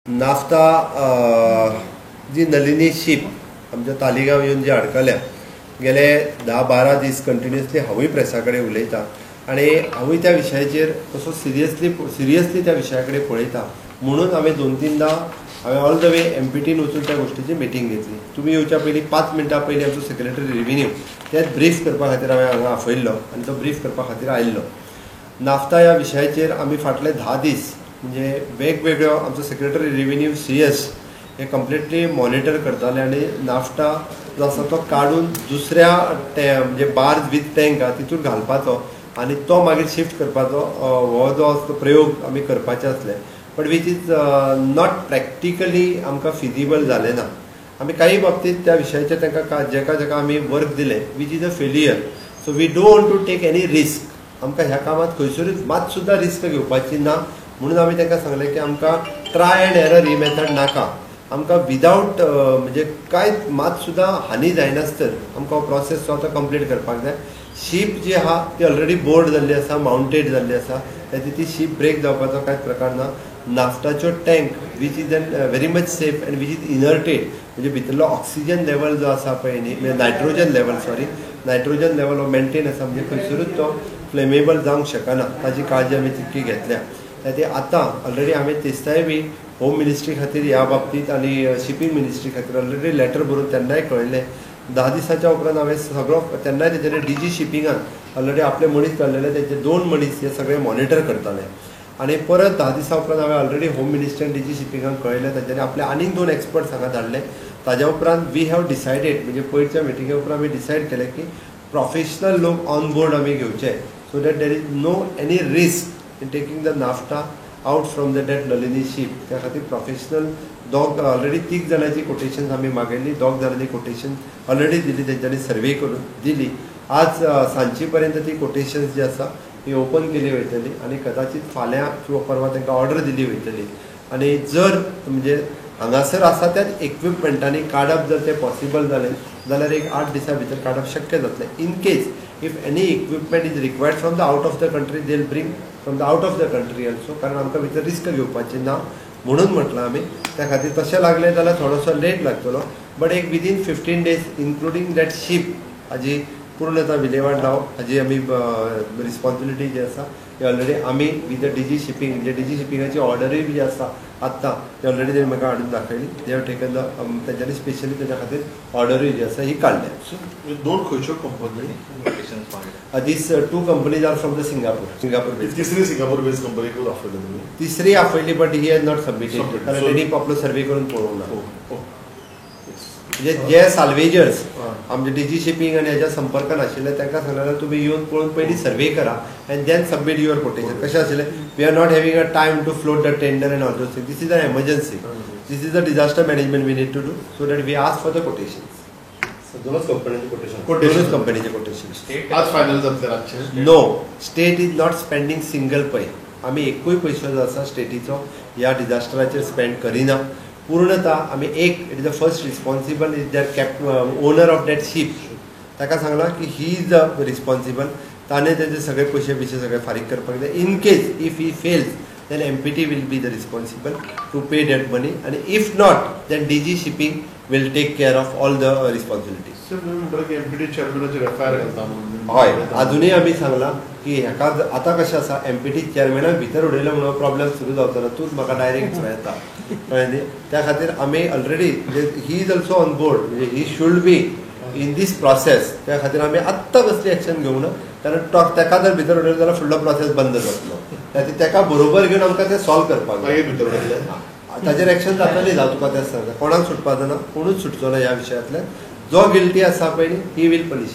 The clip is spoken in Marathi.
नाफ्ता जी नलिनी शीप आमच्या तालिगांव येवन जी अडकल्या गेले 10-12 दीस कंटिन्युअसली हांवूय प्रेसा कडेन उलयता आनी हांवूय त्या विशयाचेर कसो सिरियसली त्या विशया कडेन पळयता म्हणून हांवें 2-3दां हांवें ऑल द वे एमपीटीन वचून त्या गोष्टीची मिटींग घेतली. तुमी येवच्या पयलीं 5 मिनटां पयलीं आमचो सेक्रेटरी रेव्हेन्यू तेच ब्रीफ करपा खातीर हांवें हांगा आपयल्लो आनी तो ब्रीफ करपा खातीर आयिल्लो. नाफ्ता ह्या विशयाचेर आमी फाटले 10 दीस म्हणजे वेगवेगळ्यो आमचो सेक्रेटरी रेव्हेन्यू CS हे कंप्लिटली मॉनिटर करताले आनी नाफ्टा जो आसा तो काडून दुसऱ्या म्हणजे बार्ज विथ टँक तितून घालपाचो आनी तो मागीर शिफ्ट करपाचो हो जो प्रयोग आमी करपाचे आसले. But which is not practically आमकां फिजिबल जालें ना. आमी काही बाबतींत त्या विशयाचेर तांकां जेका आमी वर्क दिलें which is a failure. So we don't want to take any risk. आमकां ह्या कामात खंयसरूच मात सुद्दां रिस्क घेवपाची ना म्हणून आमी तांकां सांगलें की आमकां ट्राय एंड एरर ही मेथड नाका. आमकां विदावट म्हणजे कांय मात सुद्दां हानी जायनासतर आमकां हो प्रोसेस जो आसा कंप्लीट करपाक जाय. शीप जी आहा ती ऑलरेडी बोर्ड जाल्ली आसा, माउंटेड जाल्ली आसा, त्याची ती शीप ब्रेक जावपाचो कांयच प्रकार ना. नाफ्टाच्यो tank which is very much safe and which is inerted म्हणजे भितरलो ऑक्सिजन लेवल जो आसा पळय न्ही म्हणजे नायट्रोजन लेवल हो मेंटेन आसा म्हणजे खंयसरूच तो फ्लेमेबल जावंक शकना. ताची काळजी आमी तितकी घेतल्या. ते आतां ऑलरेडी हांवें तेस्ताय बी होम मिनिस्ट्री खातीर ह्या बाबतींत आनी शिपींग मिनिस्ट्री खातीर ऑलरेडी लेटर बरोवन तेन्नाय कळयलें. 10 दिसाच्या उपरांत हांवें सगळो तेन्नाय तेजेर DG शिपिंगान ऑलरेडी आपले मनीस घाल्लेले तेचे 2 मनीस हे सगळे मॉनिटर करताले आनी परत 10 दिसां उपरांत हांवें ऑलरेडी होम मिनिस्टर DG शिपिंगाक कळयलें. ताच्यानी आपले आनीक 2 एक्सपर्ट्स हांगा धाडले. ताज्या उपरांत वी हॅव डिसायडेड म्हणजे पयरच्या मिटिंगे उपरांत आमी डिसायड केलें की प्रोफेशनल लोक ऑन बोर्ड आमी घेवचे so that there is no any risk in taking the naphtha out from the date Nalini ship. त्या खातीर प्रोफेशनल दोग ऑलरेडी 3 जाणांची कोटेशन आमी मागयल्ली. 2 जाणांनी कोटेशन ऑलरेडी दिली, तेंच्यांनी सर्वे करून दिली. आज सांजची पर्यंत ती कोटेशन्स जी आसा ती ओपन केली वयतली आनी कदाचित फाल्यां किंवा परवा तांकां ऑर्डर दिली वयतली. आनी जर म्हणजे हांगासर आसा त्याच इक्विपमेंटांनी काडप जर ते पॉसिबल जालें जाल्यार एक 8 दिसां भितर काडप शक्य जातलें. In case if any equipment is required from the out of the country they will bring from the out of the country also. कारण आमकां भितर रिस्क घेवपाची ना म्हणून म्हटलां आमी. त्या खातीर तशें लागलें जाल्यार थोडोसो लेट लागतलो. बट एक within 15 days including that ship हाजी पूर्णता विलेवाट जावप हाजी आमी रिस्पॉन्सिबिलिटी जी आसा ती ऑलरेडी आमी विथ द DG शिपिंग म्हणजे DG शिपिंगाची ऑर्डरूय बी आसा आत्तां ती ऑलरेडी तेणी म्हाका हाडून दाखयली. दे हॅव टेकन द तेंच्यांनी स्पेशली तेच्या खातीर ऑर्डरूय जी आसा ही काडल्या. 2 खंयच्यो company these 2 companies are from the Singapore based. तिसरी सिंगापूर बेस्ड कंपनी करून आपयली तुमी? तिसरी आपयली but he has not submitted कारण तेणी आपलो सर्वे करून पळोवंक ना. म्हणजे जे साल्वेजर्स आमचे DG शिपिंग आनी हेच्या संपर्कान आशिल्ले तांकां सांगलें तुमी येवन पळोवन पयलीं सर्वे करा and then submit your quotation. कशें आशिल्लें we are not having a time to float the tender and all those things. This is an emergency. This is a disaster management we need to do so that we ask for the quotation. दोनच कंपनीचे कोटेशन आज फायनल जातले रातचे? No, state is not spending single पै. आमी एकूय पयसो जो आसा स्टेटीचो ह्या डिझास्टराचेर स्पेंड करिना. पूर्णता आमी एक it is the first responsible is that owner of that ship. ताका सांगलां की ही इज द रिस्पॉन्सिबल. ताणें तेजे सगळे पयशे सगळे फारीक करपाक जाय. In case if he fails then MPT will be the responsible to pay that money and if not then DG shipping will take care of all the responsibilities. Sir तुम्ही म्हणता की MPT चेअरमॅनाचेर FIR घालता म्हणून? हय, अजुनूय आमी सांगलां की हेका आतां कशें आसा MPT चेअरमॅनाक भितर उडयलो म्हणून प्रॉब्लेम सुरू जावचो तूच म्हाका डायरेक्ट येता कळ्ळें न्ही. त्या खातीर आमी already he is also on board म्हणजे he should be in this process. त्या खातीर आमी आत्तां कसली एक्शन घेवंक ना कारण ताका जर भितर उडयलो जाल्यार फुडलो प्रोसेस बंद जातलो. ताका बरोबर घेवन आमकां तें सॉल्व करपाक जाय. ताजेर एक्शन जातली जावं तुका तें सांगता. कोणाक सुटपाक जायना, कोणूच सुटचो ना ह्या विशयांतल्यान. जो गिल्टी आसा पळय न्ही ही वील पनिश.